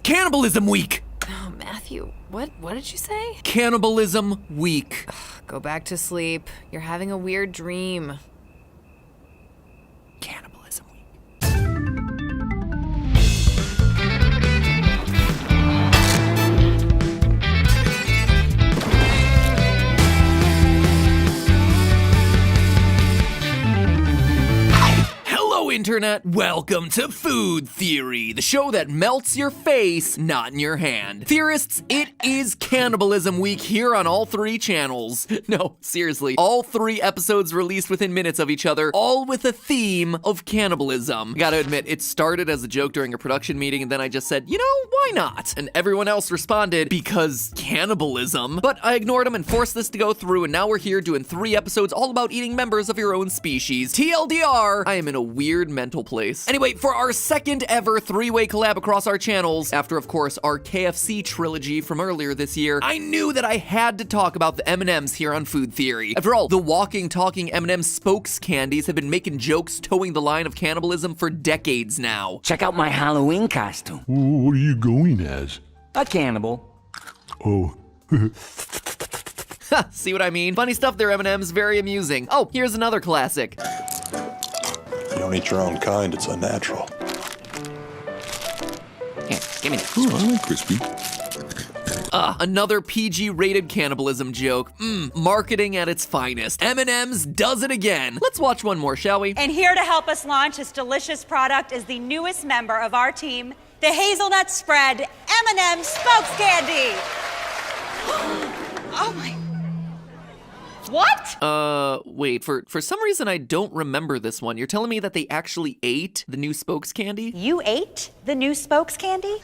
Cannibalism Week! Oh, Matthew, what did you say? Cannibalism Week. Go back to sleep. You're having a weird dream. Cannibalism Week. Internet, welcome to Food Theory, the show that melts your face, not in your hand. Theorists, it is Cannibalism Week here on all three channels. No, seriously, all three episodes released within minutes of each other, all with a theme of cannibalism. Gotta admit, it started as a joke during a production meeting, and then I just said, you know, why not? And everyone else responded, because cannibalism. But I ignored them and forced this to go through, and now we're here doing 3 episodes all about eating members of your own species. TLDR, I am in a weird mental place. Anyway, for our second ever 3-way collab across our channels, after of course our KFC trilogy from earlier this year, I knew that I had to talk about the M&Ms here on Food Theory. After all, the walking, talking M&M spokes candies have been making jokes towing the line of cannibalism for decades now. Check out my Halloween costume. What are you going as? A cannibal. Oh. See what I mean? Funny stuff there, M&Ms, very amusing. Oh, here's another classic. You don't eat your own kind, it's unnatural. Here, give me this. Oh, I like crispy. Another PG-rated cannibalism joke. Marketing at its finest. M&M's does it again. Let's watch one more, shall we? And here to help us launch this delicious product is the newest member of our team, the hazelnut spread M&M spokes candy. Oh my. What? Wait, for some reason I don't remember this one. You're telling me that they actually ate the new spokes candy? You ate the new spokes candy?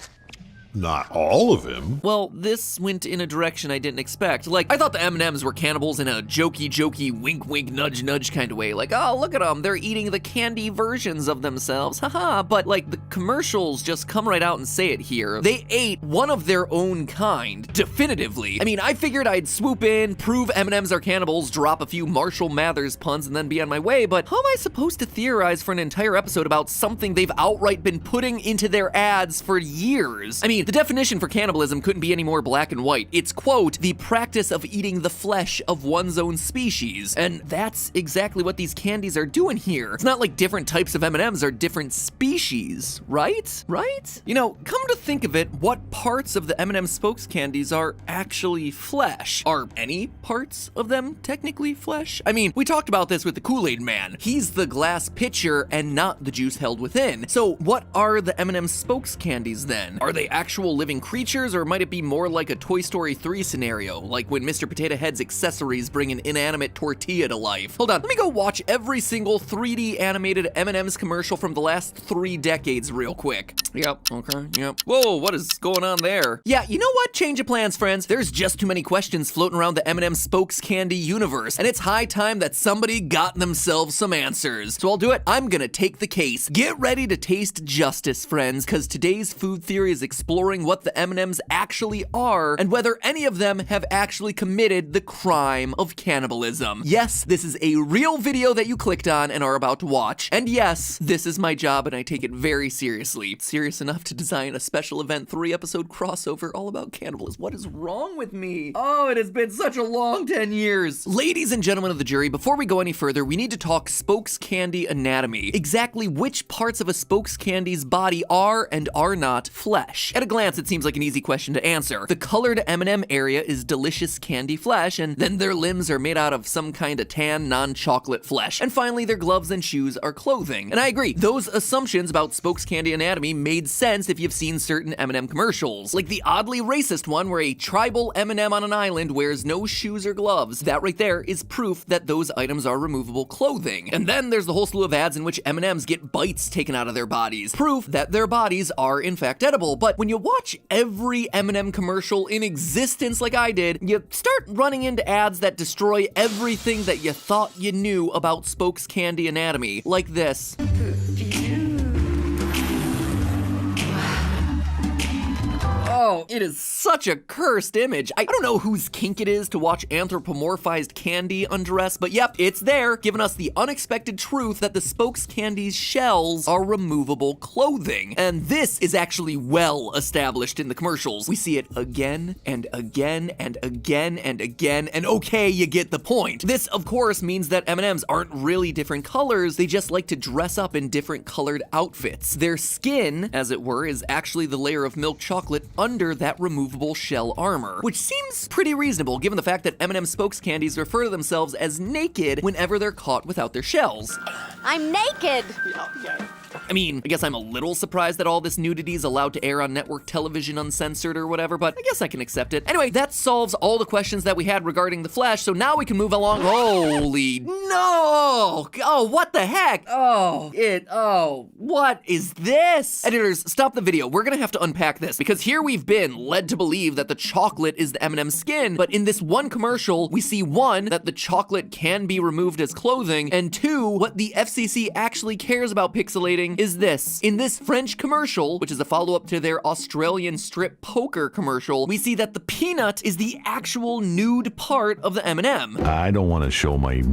Not all of him. Well, this went in a direction I didn't expect. Like, I thought the M&Ms were cannibals in a jokey, wink, nudge kind of way. Like, oh, look at them, they're eating the candy versions of themselves, haha. But, like, the commercials just come right out and say it here. They ate one of their own kind, definitively. I mean, I figured I'd swoop in, prove M&Ms are cannibals, drop a few Marshall Mathers puns, and then be on my way, but how am I supposed to theorize for an entire episode about something they've outright been putting into their ads for years? I mean, the definition for cannibalism couldn't be any more black and white. It's, quote, the practice of eating the flesh of one's own species. And that's exactly what these candies are doing here. It's not like different types of M&Ms are different species, right? Right? You know, come to think of it, what parts of the M&M spokes candies are actually flesh? Are any parts of them technically flesh? I mean, we talked about this with the Kool-Aid Man. He's the glass pitcher and not the juice held within. So what are the M&M spokes candies then? Are they actual living creatures, or might it be more like a Toy Story 3 scenario, like when Mr. Potato Head's accessories bring an inanimate tortilla to life? Hold on, let me go watch every single 3D animated M&M's commercial from the last 3 decades real quick. Yep, okay, yep. Whoa, what is going on there? Yeah, you know what? Change of plans, friends. There's just too many questions floating around the M&M spokes candy universe, and it's high time that somebody got themselves some answers. So I'll do it. I'm gonna take the case. Get ready to taste justice, friends, because today's Food Theory is exploring what the M&Ms actually are and whether any of them have actually committed the crime of cannibalism. Yes, this is a real video that you clicked on and are about to watch. And yes, this is my job and I take it very seriously. Serious enough to design a special event 3-episode crossover all about cannibalism. What is wrong with me? Oh, it has been such a long 10 years. Ladies and gentlemen of the jury, before we go any further, we need to talk spokes candy anatomy. Exactly which parts of a spokes candy's body are and are not flesh. At a glance, it seems like an easy question to answer. The colored M&M area is delicious candy flesh, and then their limbs are made out of some kind of tan, non-chocolate flesh. And finally, their gloves and shoes are clothing. And I agree, those assumptions about spokes candy anatomy made sense if you've seen certain M&M commercials. Like the oddly racist one where a tribal M&M on an island wears no shoes or gloves. That right there is proof that those items are removable clothing. And then there's the whole slew of ads in which M&Ms get bites taken out of their bodies. Proof that their bodies are in fact edible. But when you watch every M&M commercial in existence like I did, you start running into ads that destroy everything that you thought you knew about spokes candy anatomy. Like this. Oh, It is such a cursed image. I don't know whose kink it is to watch anthropomorphized candy undress, but yep, it's there, giving us the unexpected truth that the Spokes Candy's shells are removable clothing. And this is actually well established in the commercials. We see it again and again and again and again, and okay, you get the point. This, of course, means that M&Ms aren't really different colors, they just like to dress up in different colored outfits. Their skin, as it were, is actually the layer of milk chocolate under that removable shell armor, which seems pretty reasonable given the fact that M&M Spokes Candies refer to themselves as naked whenever they're caught without their shells. I'm naked. I mean, I guess I'm a little surprised that all this nudity is allowed to air on network television uncensored or whatever, but I guess I can accept it. Anyway, that solves all the questions that we had regarding the Flesh, so now we can move along. Holy no! Oh, what the heck? What is this? Editors, stop the video. We're gonna have to unpack this, because here we've been led to believe that the chocolate is the M&M skin, but in this one commercial, we see one, that the chocolate can be removed as clothing, and two, what the FCC actually cares about pixelating is this. In this French commercial, which is a follow-up to their Australian strip poker commercial, we see that the peanut is the actual nude part of the M&M. I don't want to show my,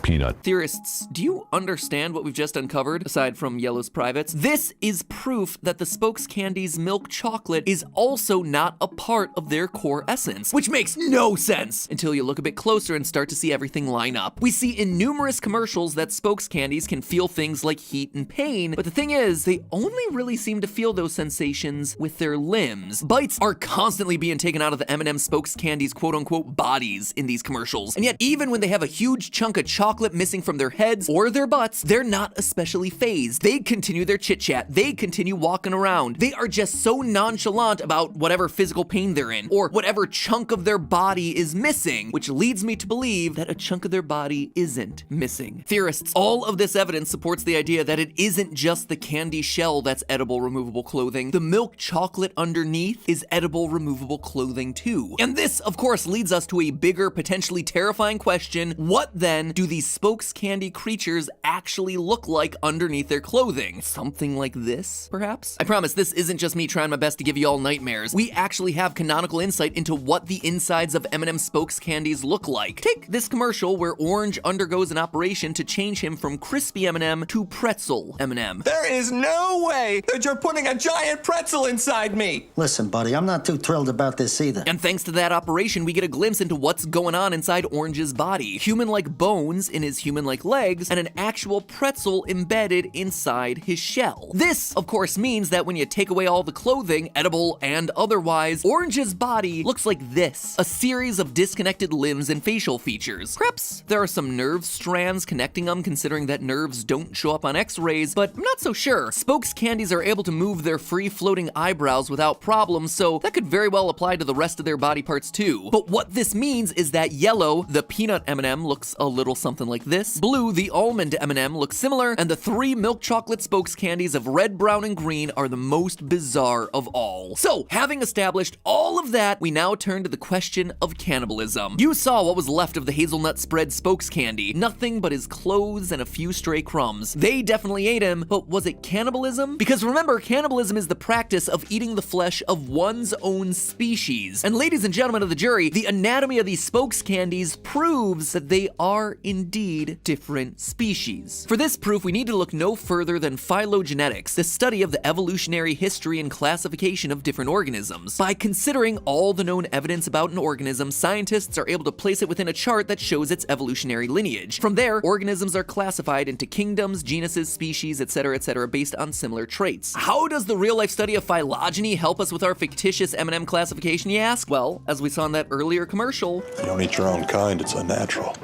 peanut. Theorists, do you understand what we've just uncovered, aside from Yellow's privates? This is proof that the Spokes Candy's milk chocolate is also not a part of their core essence, which makes no sense until you look a bit closer and start to see everything line up. We see in numerous commercials that Spokes Candies can feel things like heat and pain, but the thing is, they only really seem to feel those sensations with their limbs. Bites are constantly being taken out of the M&M Spokes Candies quote-unquote bodies in these commercials, and yet even when they have a huge chunk of chocolate missing from their heads or their butts, they're not especially phased. They continue their chit-chat. They continue walking around. They are just so nonchalant about whatever physical pain they're in or whatever chunk of their body is missing, which leads me to believe that a chunk of their body isn't missing. Theorists, all of this evidence supports the idea that it isn't just the candy shell that's edible removable clothing. The milk chocolate underneath is edible removable clothing too. And this, of course, leads us to a bigger, potentially terrifying question. What then do these Spokes Candy creatures actually look like underneath their clothing? Something like this, perhaps? I promise this isn't just me trying my best to give you all nightmares. We actually have canonical insight into what the insides of M&M Spokes Candies look like. Take this commercial where Orange undergoes an operation to change him from crispy M&M to pretzel M&M. There is no way that you're putting a giant pretzel inside me! Listen, buddy, I'm not too thrilled about this either. And thanks to that operation, we get a glimpse into what's going on inside Orange's body. Human-like bones in his human-like legs, and an actual pretzel embedded inside his shell. This, of course, means that when you take away all the clothing, edible and otherwise, Orange's body looks like this, a series of disconnected limbs and facial features. Perhaps there are some nerve strands connecting them, considering that nerves don't show up on x-rays, but I'm not so sure. Spokes Candies are able to move their free-floating eyebrows without problems, so that could very well apply to the rest of their body parts too. But what this means is that Yellow, the peanut M&M, looks a little something like this. Blue, the almond M&M, looks similar, and the three milk chocolate Spokes Candies of red, brown, and green are the most bizarre of all. So, having established all of that, we now turn to the question of cannibalism. You saw what was left of the hazelnut spread Spokes Candy. Nothing but his clothes and a few stray crumbs. They definitely ate him, but was it cannibalism? Because remember, cannibalism is the practice of eating the flesh of one's own species. And ladies and gentlemen of the jury, the anatomy of these Spokes Candies proves that they are indeed different species. For this proof, we need to look no further than phylogenetics, the study of the evolutionary history and classification of different organisms. By considering all the known evidence about an organism, scientists are able to place it within a chart that shows its evolutionary lineage. From there, organisms are classified into kingdoms, genuses, species, etc., based on similar traits. How does the real-life study of phylogeny help us with our fictitious M&M classification, you ask? Well, as we saw in that earlier commercial, You don't eat your own kind, it's unnatural.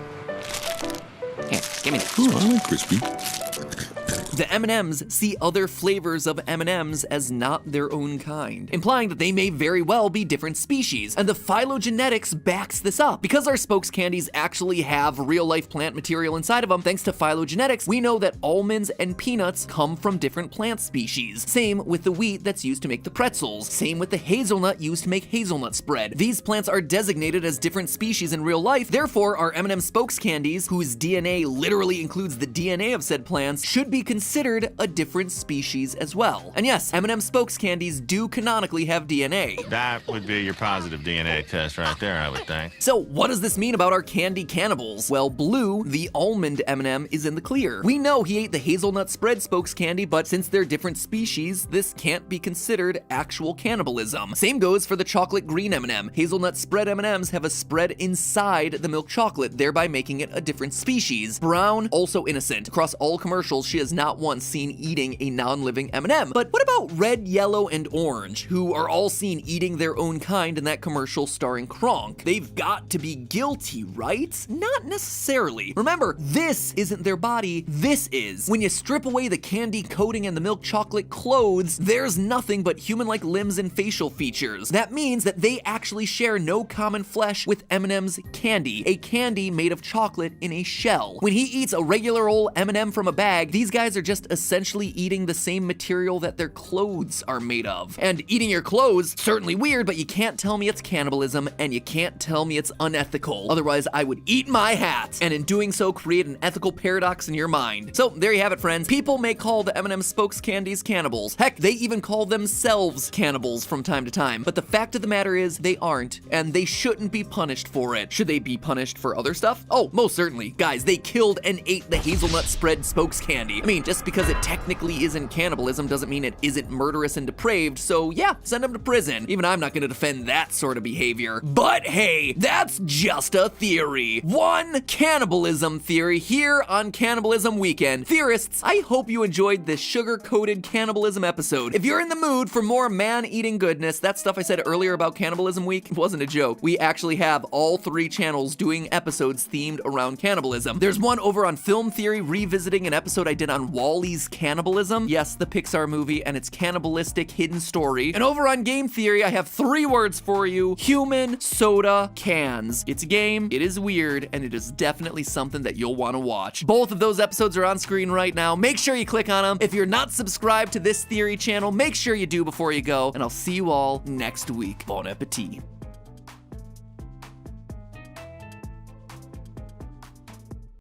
Here, give me that. Ooh, I like crispy. the M&Ms see other flavors of M&Ms as not their own kind, implying that they may very well be different species, and the phylogenetics backs this up. Because our Spokes candies actually have real-life plant material inside of them, thanks to phylogenetics, we know that almonds and peanuts come from different plant species. Same with the wheat that's used to make the pretzels. Same with the hazelnut used to make hazelnut spread. These plants are designated as different species in real life, therefore our M&M Spokes candies, whose DNA literally includes the DNA of said plants, should be considered considered a different species as well. And yes, M&M spokes candies do canonically have DNA. That would be your positive DNA test right there, I would think. So what does this mean about our candy cannibals? Well, Blue, the almond M&M, is in the clear. We know he ate the hazelnut spread spokes candy, but since they're different species, this can't be considered actual cannibalism. Same goes for the chocolate green M&M. Hazelnut spread M&Ms have a spread inside the milk chocolate, thereby making it a different species. Brown, also innocent. Across all commercials, she has not once seen eating a non-living M&M. But what about red, yellow, and orange, who are all seen eating their own kind in that commercial starring Kronk? They've got to be guilty, right? Not necessarily. Remember, this isn't their body, this is. When you strip away the candy coating and the milk chocolate clothes, there's nothing but human-like limbs and facial features. That means that they actually share no common flesh with M&M's candy, a candy made of chocolate in a shell. When he eats a regular old M&M from a bag, these guys are just essentially eating the same material that their clothes are made of. And eating your clothes, certainly weird, but you can't tell me it's cannibalism, and you can't tell me it's unethical. Otherwise, I would eat my hat, and in doing so, create an ethical paradox in your mind. So there you have it, friends. People may call the M&M spokes candies cannibals. Heck, they even call themselves cannibals from time to time. But the fact of the matter is, they aren't, and they shouldn't be punished for it. Should they be punished for other stuff? Oh, most certainly. Guys, they killed and ate the hazelnut spread spokes candy. I mean, just because it technically isn't cannibalism doesn't mean it isn't murderous and depraved, so yeah, send them to prison. Even I'm not gonna defend that sort of behavior. But hey, that's just a theory. One cannibalism theory here on Cannibalism Weekend. Theorists, I hope you enjoyed this sugar-coated cannibalism episode. If you're in the mood for more man-eating goodness, that stuff I said earlier about Cannibalism Week wasn't a joke. We actually have all 3 channels doing episodes themed around cannibalism. There's one over on Film Theory revisiting an episode I did on Wall-E's Cannibalism. Yes, the Pixar movie and its cannibalistic hidden story. And over on Game Theory, I have 3 words for you: human soda cans. It's a game, it is weird, and it is definitely something that you'll want to watch. Both of those episodes are on screen right now. Make sure you click on them. If you're not subscribed to this theory channel, make sure you do before you go, and I'll see you all next week. Bon appetit.